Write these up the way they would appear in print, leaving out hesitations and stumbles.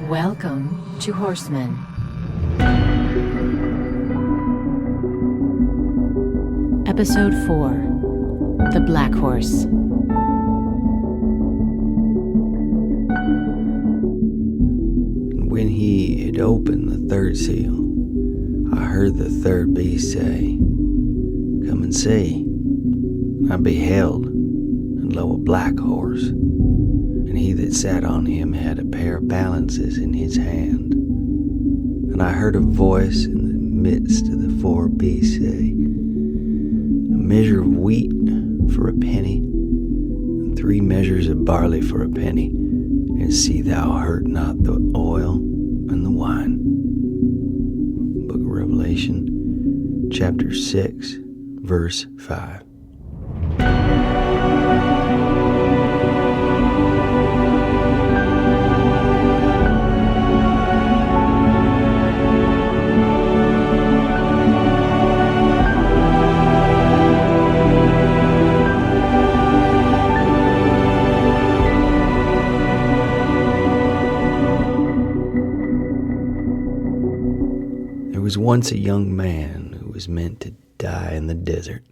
Welcome to Horsemen. Episode 4, The Black Horse. When he had opened the third seal, I heard the third beast say, "Come and see." I beheld, and lo, a black horse, and he that sat on him had a pair of balances in his hand. And I heard a voice in the midst of the four beasts say, "A measure of wheat for a penny, and 3 measures of barley for a penny, and see thou hurt not the oil and the wine." Book of Revelation, chapter 6, verse 5. There was once a young man who was meant to die in the desert.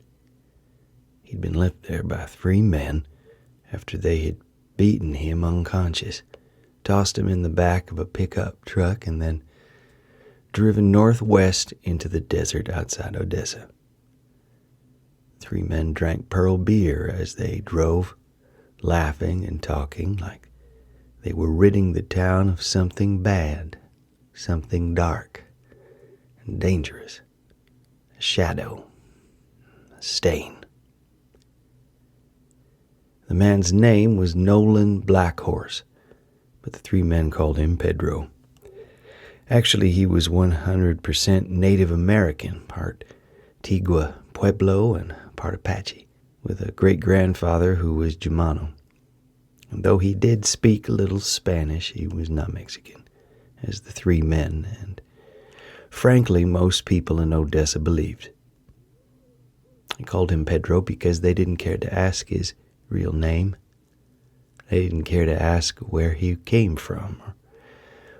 He'd been left there by 3 men after they had beaten him unconscious, tossed him in the back of a pickup truck, and then driven northwest into the desert outside Odessa. 3 men drank pearl beer as they drove, laughing and talking like they were ridding the town of something bad, something dark and dangerous, a shadow, a stain. The man's name was Nolan Blackhorse, but the 3 men called him Pedro. Actually, he was 100% Native American, part Tigua Pueblo and part Apache, with a great-grandfather who was Jumano. And though he did speak a little Spanish, he was not Mexican, as the 3 men, and frankly, most people in Odessa believed. They called him Pedro because they didn't care to ask his real name. They didn't care to ask where he came from, or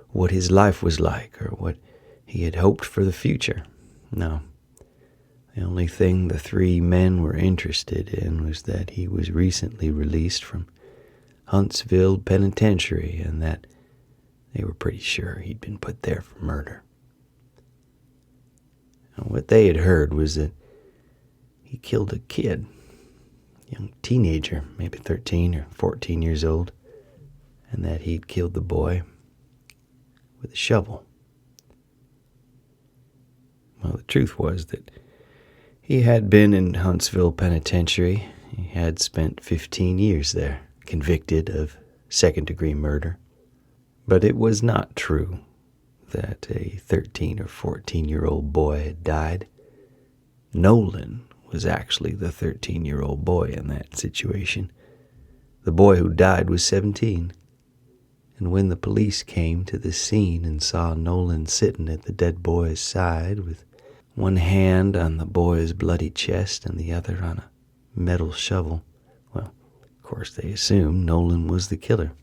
what his life was like, or what he had hoped for the future. No. The only thing the 3 men were interested in was that he was recently released from Huntsville Penitentiary, and that they were pretty sure he'd been put there for murder. And what they had heard was that he killed a kid, a young teenager, maybe 13 or 14 years old, and that he'd killed the boy with a shovel. Well, the truth was that he had been in Huntsville Penitentiary. He had spent 15 years there, convicted of second-degree murder. But it was not true that a 13 or 14-year-old boy had died. Nolan was actually the 13-year-old boy in that situation. The boy who died was 17. And when the police came to the scene and saw Nolan sitting at the dead boy's side with one hand on the boy's bloody chest and the other on a metal shovel, well, of course they assumed Nolan was the killer.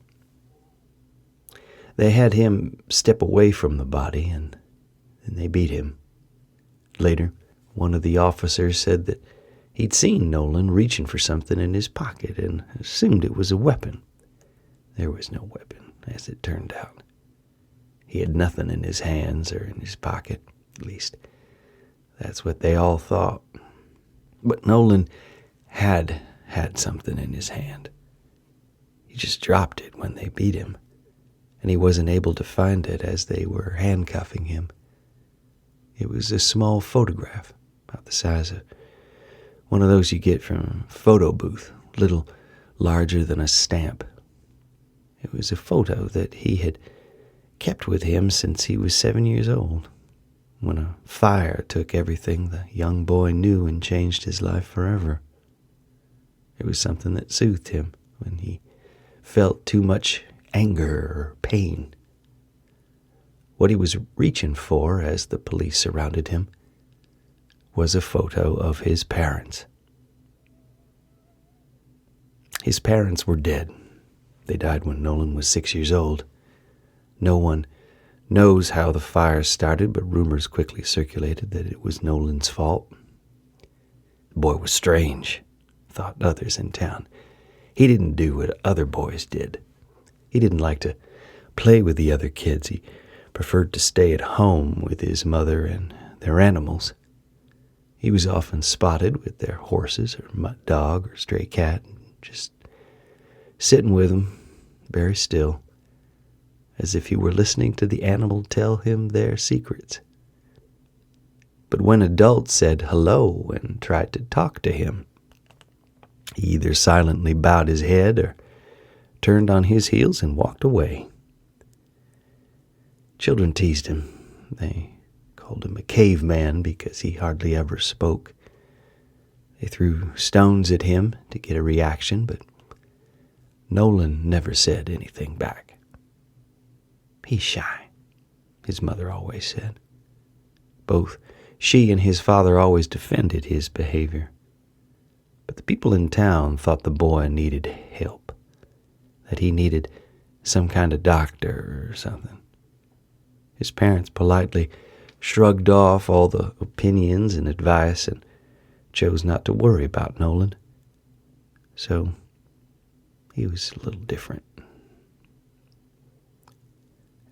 They had him step away from the body, and then they beat him. Later, one of the officers said that he'd seen Nolan reaching for something in his pocket and assumed it was a weapon. There was no weapon, as it turned out. He had nothing in his hands or in his pocket, at least that's what they all thought. But Nolan had something in his hand. He just dropped it when they beat him, and he wasn't able to find it as they were handcuffing him. It was a small photograph, about the size of one of those you get from a photo booth, a little larger than a stamp. It was a photo that he had kept with him since he was 7 years old, when a fire took everything the young boy knew and changed his life forever. It was something that soothed him when he felt too much anger or pain. What he was reaching for as the police surrounded him was a photo of his parents. His parents were dead. They died when Nolan was 6 years old. No one knows how the fire started, but rumors quickly circulated that it was Nolan's fault. The boy was strange, thought others in town. He didn't do what other boys did. He didn't like to play with the other kids. He preferred to stay at home with his mother and their animals. He was often spotted with their horses or mutt dog or stray cat, just sitting with them, very still, as if he were listening to the animal tell him their secrets. But when adults said hello and tried to talk to him, he either silently bowed his head or turned on his heels and walked away. Children teased him. They called him a caveman because he hardly ever spoke. They threw stones at him to get a reaction, but Nolan never said anything back. He's shy, his mother always said. Both she and his father always defended his behavior. But the people in town thought the boy needed help, that he needed some kind of doctor or something. His parents politely shrugged off all the opinions and advice and chose not to worry about Nolan. So he was a little different.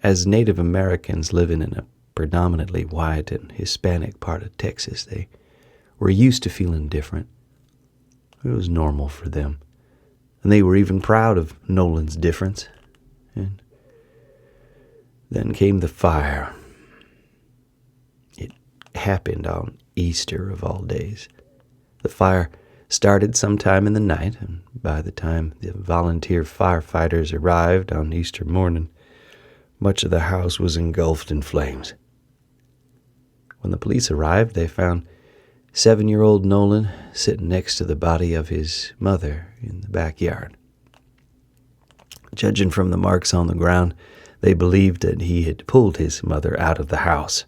As Native Americans living in a predominantly white and Hispanic part of Texas, they were used to feeling different. It was normal for them, and they were even proud of Nolan's difference. And then came the fire. It happened on Easter of all days. The fire started sometime in the night, and by the time the volunteer firefighters arrived on Easter morning, much of the house was engulfed in flames. When the police arrived, they found 7-year-old Nolan sitting next to the body of his mother in the backyard. Judging from the marks on the ground, they believed that he had pulled his mother out of the house.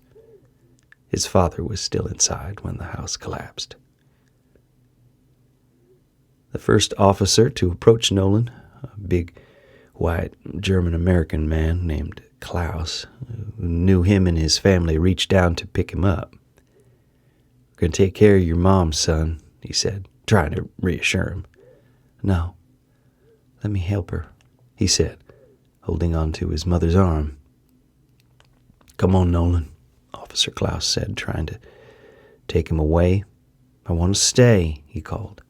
His father was still inside when the house collapsed. The first officer to approach Nolan, a big, white German-American man named Klaus, who knew him and his family, reached down to pick him up. "We're going to take care of your mom, son," he said, trying to reassure him. "No, let me help her," he said, holding on to his mother's arm. "Come on, Nolan," Officer Klaus said, trying to take him away. "I want to stay," he called.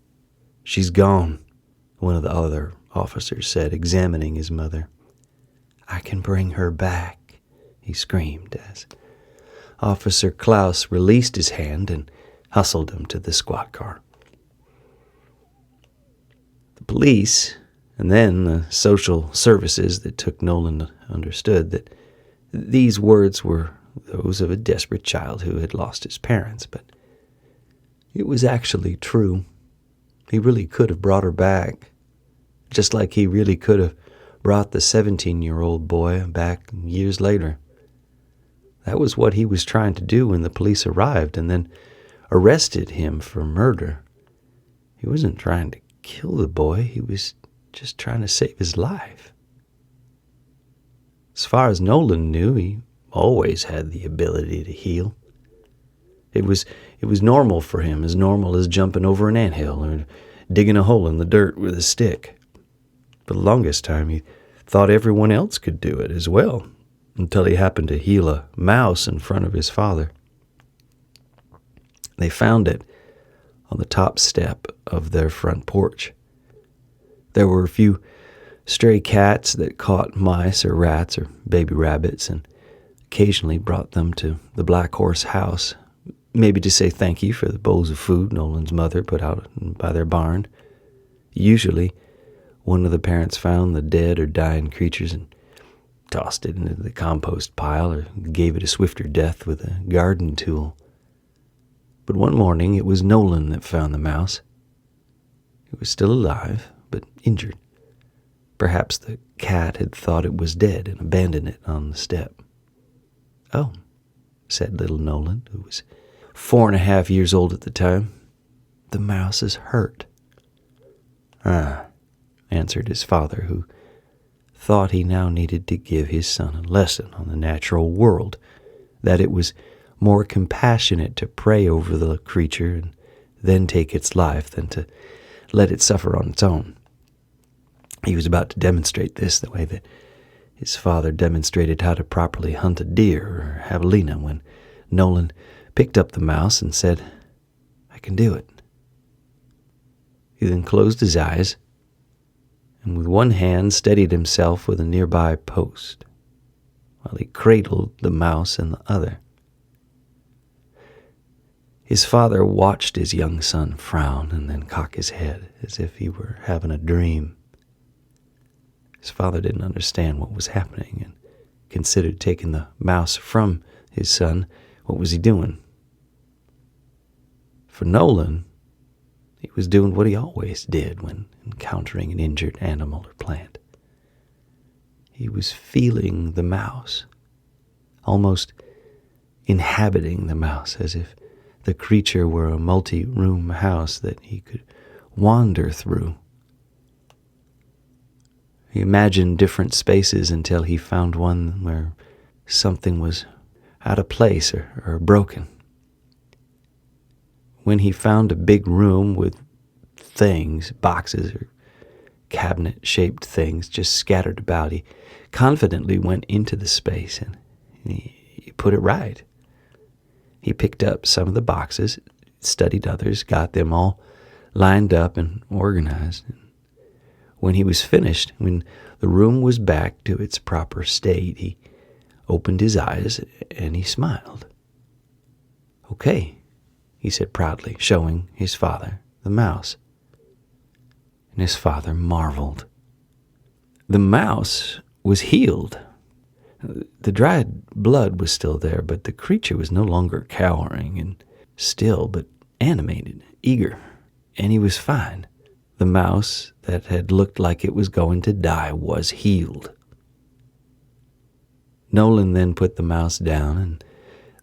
"She's gone," one of the other officers said, examining his mother. "I can bring her back," he screamed as Officer Klaus released his hand and hustled him to the squad car. The police and then the social services that took Nolan understood that these words were those of a desperate child who had lost his parents, but it was actually true. He really could have brought her back, just like he really could have brought the 17-year-old boy back years later. That was what he was trying to do when the police arrived and then arrested him for murder. He wasn't trying to kill the boy, he was just trying to save his life. As far as Nolan knew, he always had the ability to heal. It was normal for him, as normal as jumping over an anthill or digging a hole in the dirt with a stick. For the longest time, he thought everyone else could do it as well, until he happened to heal a mouse in front of his father. They found it on the top step of their front porch. There were a few stray cats that caught mice or rats or baby rabbits and occasionally brought them to the Black Horse house, maybe to say thank you for the bowls of food Nolan's mother put out by their barn. Usually, one of the parents found the dead or dying creatures and tossed it into the compost pile or gave it a swifter death with a garden tool. But one morning it was Nolan that found the mouse. It was still alive, but injured. Perhaps the cat had thought it was dead and abandoned it on the step. "Oh," said little Nolan, who was 4.5 years old at the time, "the mouse is hurt." "Ah," answered his father, who thought he now needed to give his son a lesson on the natural world, that it was more compassionate to pray over the creature and then take its life than to let it suffer on its own. He was about to demonstrate this the way that his father demonstrated how to properly hunt a deer or javelina when Nolan picked up the mouse and said, "I can do it." He then closed his eyes and with one hand steadied himself with a nearby post while he cradled the mouse in the other. His father watched his young son frown and then cock his head as if he were having a dream. His father didn't understand what was happening and considered taking the mouse from his son. What was he doing? For Nolan, he was doing what he always did when encountering an injured animal or plant. He was feeling the mouse, almost inhabiting the mouse, as if the creature were a multi-room house that he could wander through. He imagined different spaces until he found one where something was out of place or broken. When he found a big room with things, boxes or cabinet-shaped things just scattered about, he confidently went into the space and he put it right. He picked up some of the boxes, studied others, got them all lined up and organized. When he was finished, when the room was back to its proper state, he opened his eyes and he smiled. "Okay," he said proudly, showing his father the mouse. And his father marveled. The mouse was healed. The dried blood was still there, but the creature was no longer cowering and still, but animated, eager, and he was fine. The mouse that had looked like it was going to die was healed. Nolan then put the mouse down, and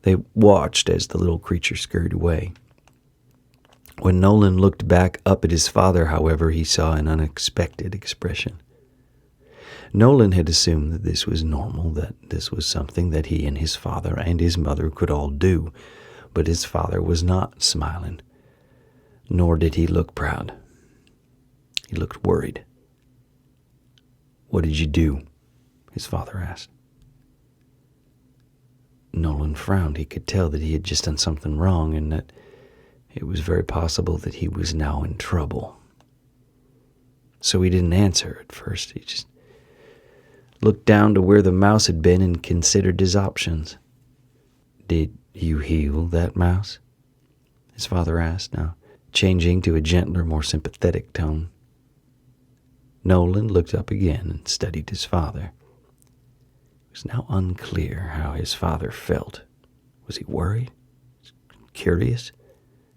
they watched as the little creature scurried away. When Nolan looked back up at his father, however, he saw an unexpected expression. Nolan had assumed that this was normal, that this was something that he and his father and his mother could all do, but his father was not smiling, nor did he look proud. He looked worried. "What did you do?" his father asked. Nolan frowned. He could tell that he had just done something wrong and that it was very possible that he was now in trouble. So he didn't answer at first. He just looked down to where the mouse had been and considered his options. "Did you heal that mouse?" his father asked, now changing to a gentler, more sympathetic tone. Nolan looked up again and studied his father. It was now unclear how his father felt. Was he worried? Curious?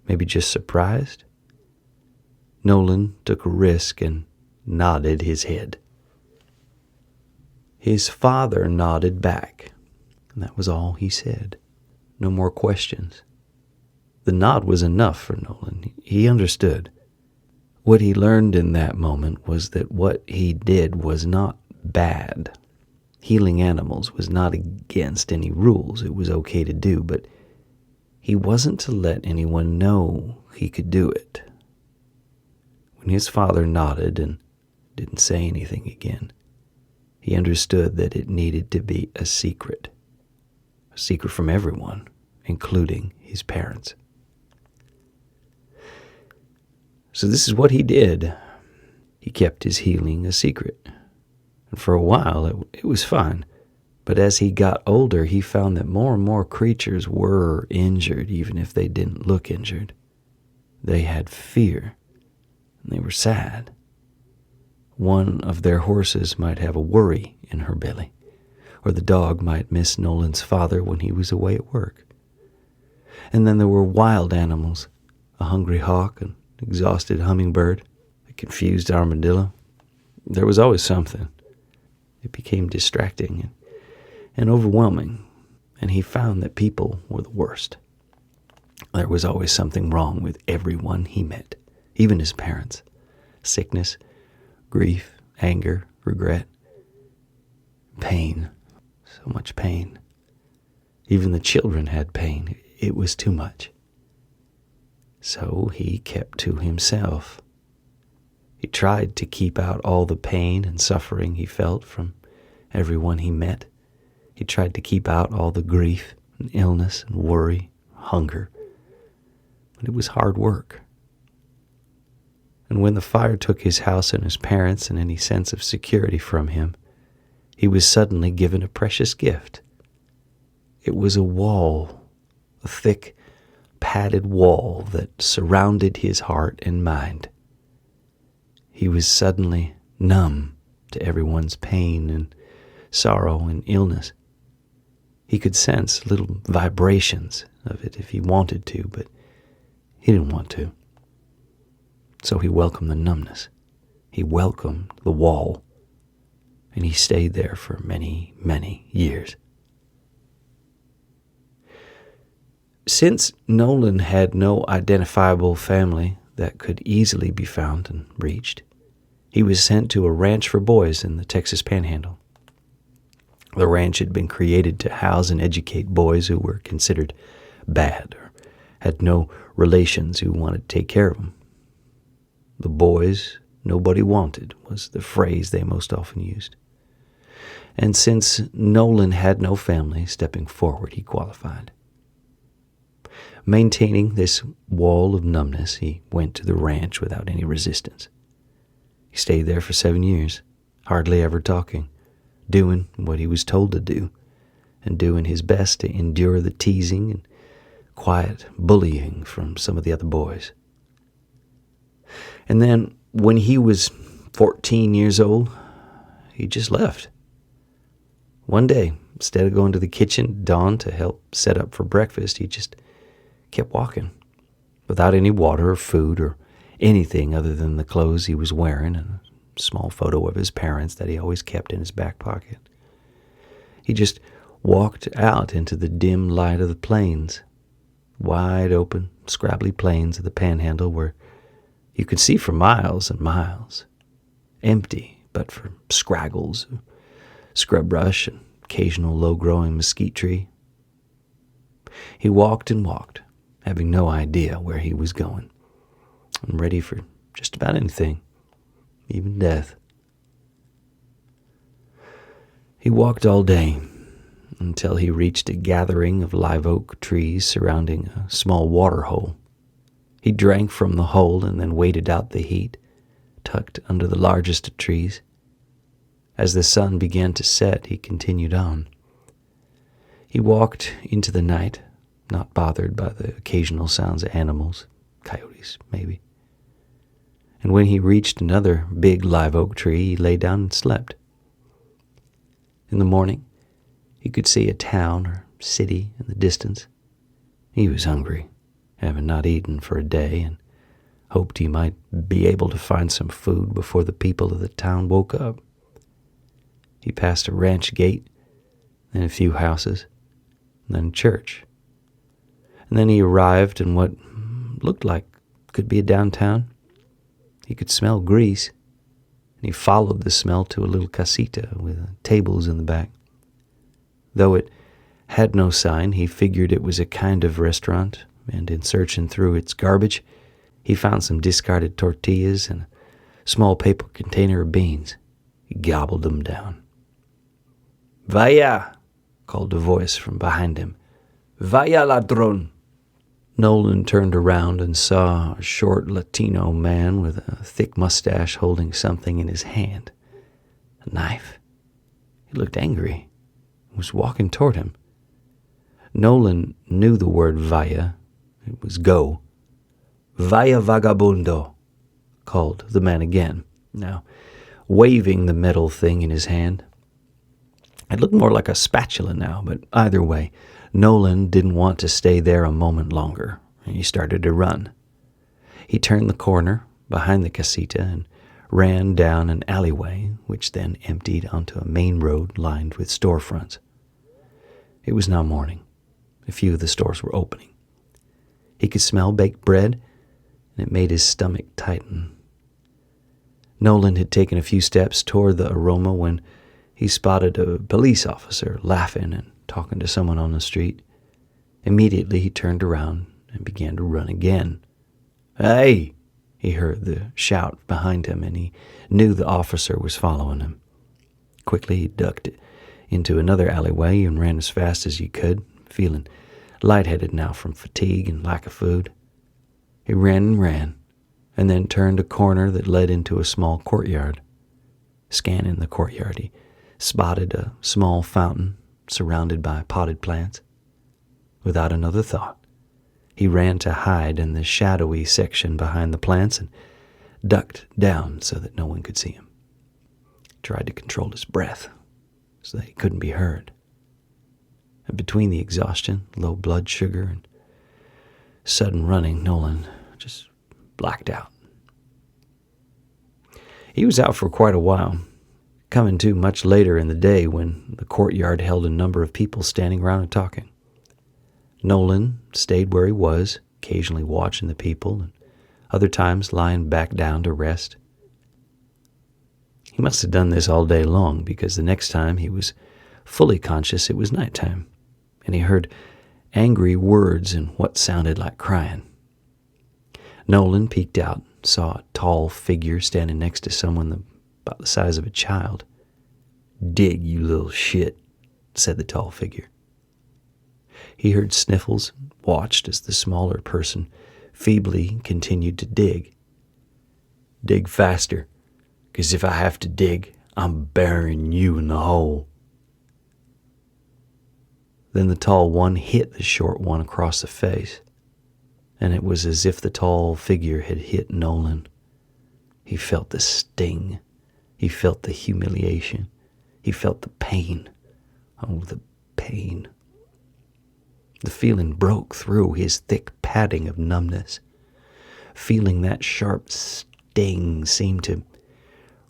Maybe just surprised? Nolan took a risk and nodded his head. His father nodded back, and that was all he said. No more questions. The nod was enough for Nolan. He understood. What he learned in that moment was that what he did was not bad. Healing animals was not against any rules. It was okay to do, but he wasn't to let anyone know he could do it. When his father nodded and didn't say anything again, he understood that it needed to be a secret from everyone, including his parents. So this is what he did. He kept his healing a secret. And for a while, it was fine. But as he got older, he found that more and more creatures were injured, even if they didn't look injured. They had fear, and they were sad. One of their horses might have a worry in her belly, or the dog might miss Nolan's father when he was away at work. And then there were wild animals, a hungry hawk, an exhausted hummingbird, a confused armadillo. There was always something. It became distracting and overwhelming, and he found that people were the worst. There was always something wrong with everyone he met, even his parents. Sickness, grief, anger, regret. Pain. So much pain. Even the children had pain. It was too much. So he kept to himself. He tried to keep out all the pain and suffering he felt from everyone he met. He tried to keep out all the grief and illness and worry, hunger. But it was hard work. And when the fire took his house and his parents and any sense of security from him, he was suddenly given a precious gift. It was a wall, a thick, padded wall that surrounded his heart and mind. He was suddenly numb to everyone's pain and sorrow and illness. He could sense little vibrations of it if he wanted to, but he didn't want to. So he welcomed the numbness. He welcomed the wall. And he stayed there for many, many years. Since Nolan had no identifiable family that could easily be found and reached, he was sent to a ranch for boys in the Texas Panhandle. The ranch had been created to house and educate boys who were considered bad or had no relations who wanted to take care of them. The boys nobody wanted was the phrase they most often used. And since Nolan had no family stepping forward, he qualified. Maintaining this wall of numbness, he went to the ranch without any resistance. He stayed there for 7 years, hardly ever talking, doing what he was told to do, and doing his best to endure the teasing and quiet bullying from some of the other boys. And then, when he was 14 years old, he just left. One day, instead of going to the kitchen at dawn to help set up for breakfast, he just kept walking, without any water or food or anything other than the clothes he was wearing and a small photo of his parents that he always kept in his back pocket. He just walked out into the dim light of the plains, wide open, scrabbly plains of the Panhandle where you could see for miles and miles, empty but for scraggles of scrub brush and occasional low-growing mesquite tree. He walked and walked, having no idea where he was going, and ready for just about anything, even death. He walked all day until he reached a gathering of live oak trees surrounding a small water hole. He drank from the hole and then waited out the heat, tucked under the largest of trees. As the sun began to set, he continued on. He walked into the night, not bothered by the occasional sounds of animals, coyotes maybe. And when he reached another big live oak tree, he lay down and slept. In the morning, he could see a town or city in the distance. He was hungry, having not eaten for a day, and hoped he might be able to find some food before the people of the town woke up. He passed a ranch gate, then a few houses, and then a church. And then he arrived in what looked like could be a downtown. He could smell grease, and he followed the smell to a little casita with tables in the back. Though it had no sign, he figured it was a kind of restaurant, and in searching through its garbage, he found some discarded tortillas and a small paper container of beans. He gobbled them down. "Vaya!" called a voice from behind him. "Vaya, ladrón!" Nolan turned around and saw a short Latino man with a thick mustache holding something in his hand. A knife. He looked angry and was walking toward him. Nolan knew the word vaya. It was go. "Vaya, vagabundo," called the man again, now waving the metal thing in his hand. It looked more like a spatula now, but either way, Nolan didn't want to stay there a moment longer, and he started to run. He turned the corner behind the casita and ran down an alleyway, which then emptied onto a main road lined with storefronts. It was now morning. A few of the stores were opening. He could smell baked bread, and it made his stomach tighten. Nolan had taken a few steps toward the aroma when he spotted a police officer laughing and talking to someone on the street. Immediately, he turned around and began to run again. "Hey!" He heard the shout behind him, and he knew the officer was following him. Quickly, he ducked into another alleyway and ran as fast as he could, feeling lightheaded now from fatigue and lack of food. He ran, and then turned a corner that led into a small courtyard. Scanning the courtyard, he spotted a small fountain surrounded by potted plants. Without another thought, he ran to hide in the shadowy section behind the plants and ducked down so that no one could see him. He tried to control his breath so that he couldn't be heard. And between the exhaustion, low blood sugar, and sudden running, Nolan just blacked out. He was out for quite a while, coming to much later in the day when the courtyard held a number of people standing around and talking. Nolan stayed where he was, occasionally watching the people, and other times lying back down to rest. He must have done this all day long, because the next time he was fully conscious it was nighttime, and he heard angry words and what sounded like crying. Nolan peeked out, saw a tall figure standing next to someone about the size of a child. "Dig, you little shit," said the tall figure. He heard sniffles, watched as the smaller person feebly continued to dig. "Dig faster, 'cause if I have to dig, I'm burying you in the hole." Then the tall one hit the short one across the face, and it was as if the tall figure had hit Nolan. He felt the sting. He felt the humiliation. He felt the pain. Oh, the pain. The feeling broke through his thick padding of numbness. Feeling that sharp sting seemed to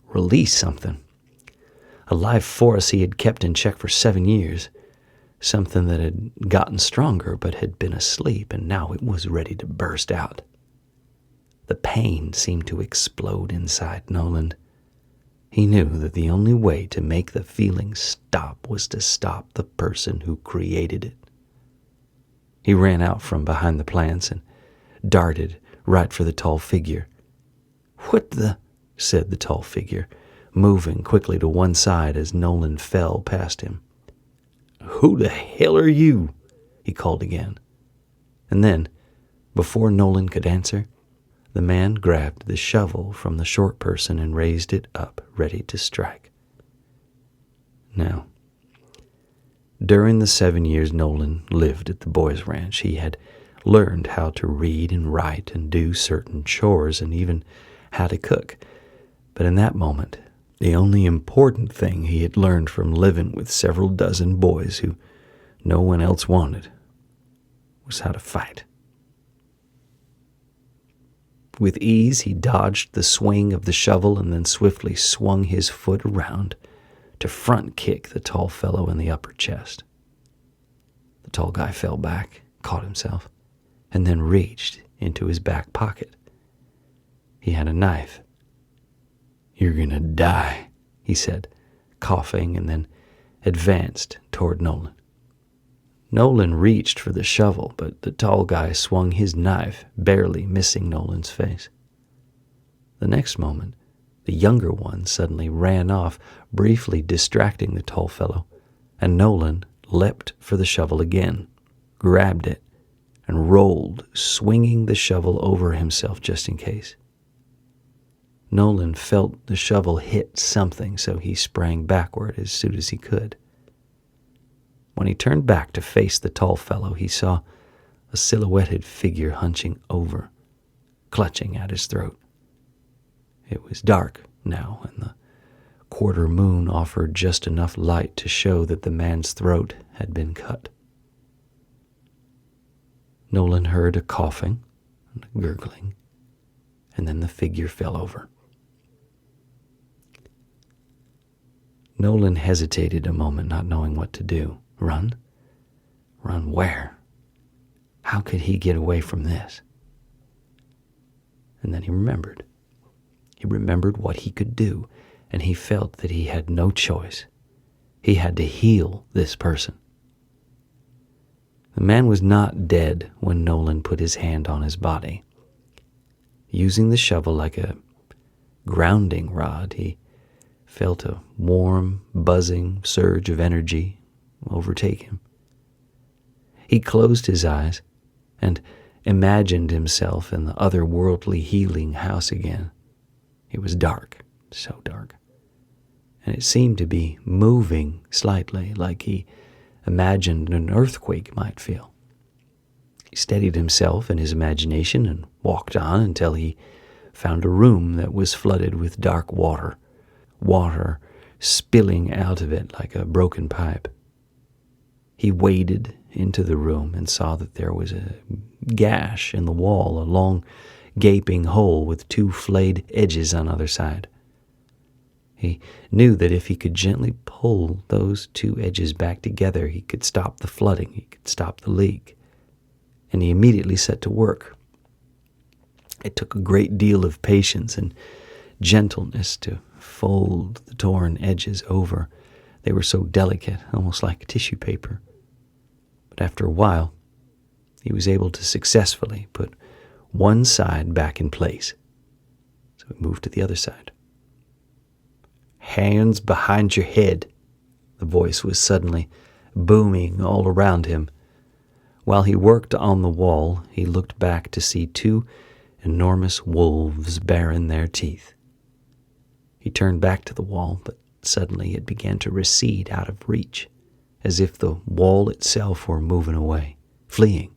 release something. A life force he had kept in check for 7 years. Something that had gotten stronger but had been asleep, and now it was ready to burst out. The pain seemed to explode inside Nolan. He knew that the only way to make the feeling stop was to stop the person who created it. He ran out from behind the plants and darted right for the tall figure. "What the?" said the tall figure, moving quickly to one side as Nolan fell past him. "Who the hell are you?" he called again. And then, before Nolan could answer, the man grabbed the shovel from the short person and raised it up, ready to strike. Now, during the 7 years Nolan lived at the boys' ranch, he had learned how to read and write and do certain chores and even how to cook. But in that moment, the only important thing he had learned from living with several dozen boys who no one else wanted was how to fight. With ease, he dodged the swing of the shovel and then swiftly swung his foot around to front kick the tall fellow in the upper chest. The tall guy fell back, caught himself, and then reached into his back pocket. He had a knife. "You're gonna die," he said, coughing, and then advanced toward Nolan. Nolan reached for the shovel, but the tall guy swung his knife, barely missing Nolan's face. The next moment, the younger one suddenly ran off, briefly distracting the tall fellow, and Nolan leapt for the shovel again, grabbed it, and rolled, swinging the shovel over himself just in case. Nolan felt the shovel hit something, so he sprang backward as soon as he could. When he turned back to face the tall fellow, he saw a silhouetted figure hunching over, clutching at his throat. It was dark now, and the quarter moon offered just enough light to show that the man's throat had been cut. Nolan heard a coughing and a gurgling, and then the figure fell over. Nolan hesitated a moment, not knowing what to do. Run? Run where? How could he get away from this? And then he remembered. He remembered what he could do, and he felt that he had no choice. He had to heal this person. The man was not dead when Nolan put his hand on his body. Using the shovel like a grounding rod, he felt a warm, buzzing surge of energy overtake him. He closed his eyes and imagined himself in the otherworldly healing house again. It was dark, so dark, and it seemed to be moving slightly, like he imagined an earthquake might feel. He steadied himself in his imagination and walked on until he found a room that was flooded with dark water spilling out of it like a broken pipe. He waded into the room and saw that there was a gash in the wall, a long gaping hole with 2 flayed edges on either side. He knew that if he could gently pull those 2 edges back together, he could stop the flooding, he could stop the leak. And he immediately set to work. It took a great deal of patience and gentleness to fold the torn edges over. They were so delicate, almost like tissue paper. But after a while, he was able to successfully put one side back in place. So he moved to the other side. "Hands behind your head," the voice was suddenly booming all around him. While he worked on the wall, he looked back to see 2 enormous wolves baring their teeth. He turned back to the wall, but suddenly it began to recede out of reach, as if the wall itself were moving away, fleeing.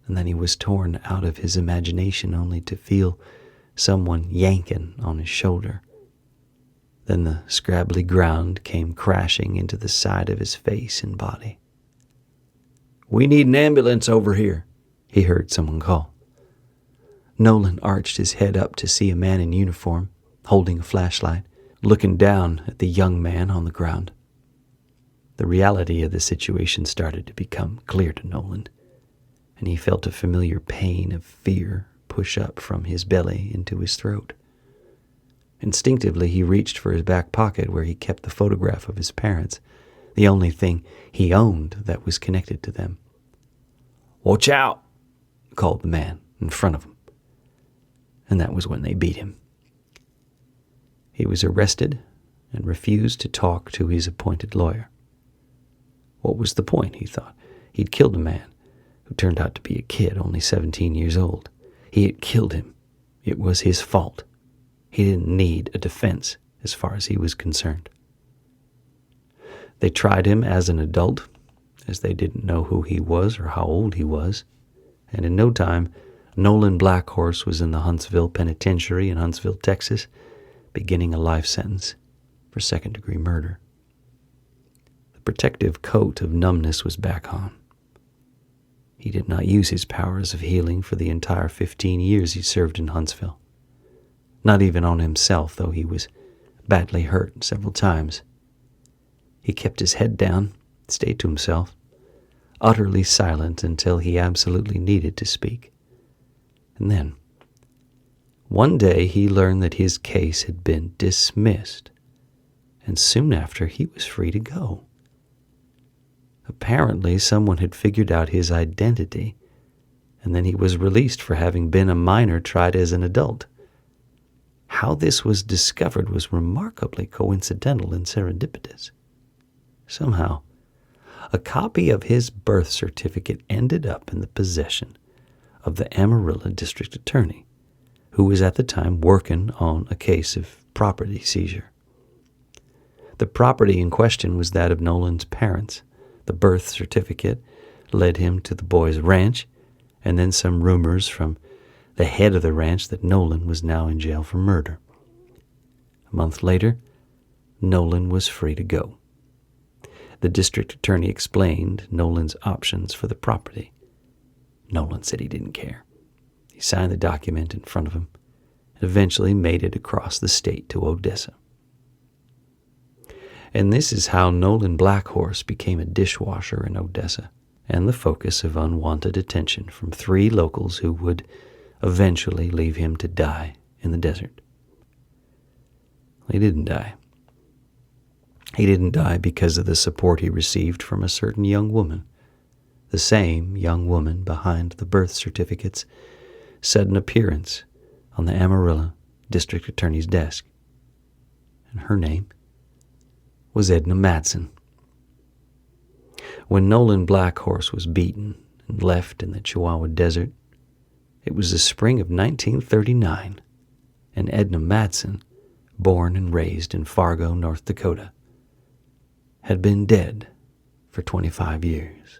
And then he was torn out of his imagination only to feel someone yanking on his shoulder. Then the scrabbly ground came crashing into the side of his face and body. "We need an ambulance over here," he heard someone call. Nolan arched his head up to see a man in uniform, holding a flashlight, looking down at the young man on the ground. The reality of the situation started to become clear to Nolan, and he felt a familiar pain of fear push up from his belly into his throat. Instinctively, he reached for his back pocket where he kept the photograph of his parents, the only thing he owned that was connected to them. "Watch out," called the man in front of him. And that was when they beat him. He was arrested and refused to talk to his appointed lawyer. What was the point, he thought? He'd killed a man who turned out to be a kid, only 17 years old. He had killed him. It was his fault. He didn't need a defense as far as he was concerned. They tried him as an adult, as they didn't know who he was or how old he was, and in no time, Nolan Blackhorse was in the Huntsville Penitentiary in Huntsville, Texas, beginning a life sentence for second-degree murder. The protective coat of numbness was back on. He did not use his powers of healing for the entire 15 years he served in Huntsville. Not even on himself, though he was badly hurt several times. He kept his head down, stayed to himself, utterly silent until he absolutely needed to speak. And then, one day he learned that his case had been dismissed, and soon after he was free to go. Apparently, someone had figured out his identity, and then he was released for having been a minor tried as an adult. How this was discovered was remarkably coincidental and serendipitous. Somehow, a copy of his birth certificate ended up in the possession of the Amarillo district attorney, who was at the time working on a case of property seizure. The property in question was that of Nolan's parents. The birth certificate led him to the boy's ranch, and then some rumors from the head of the ranch that Nolan was now in jail for murder. A month later, Nolan was free to go. The district attorney explained Nolan's options for the property. Nolan said he didn't care. He signed the document in front of him and eventually made it across the state to Odessa. And this is how Nolan Blackhorse became a dishwasher in Odessa and the focus of unwanted attention from 3 locals who would eventually leave him to die in the desert. He didn't die. He didn't die because of the support he received from a certain young woman. The same young woman behind the birth certificates set an appearance on the Amarillo District Attorney's desk. And her name was Edna Matson. When Nolan Blackhorse was beaten and left in the Chihuahua Desert, it was the spring of 1939, and Edna Matson, born and raised in Fargo, North Dakota, had been dead for 25 years.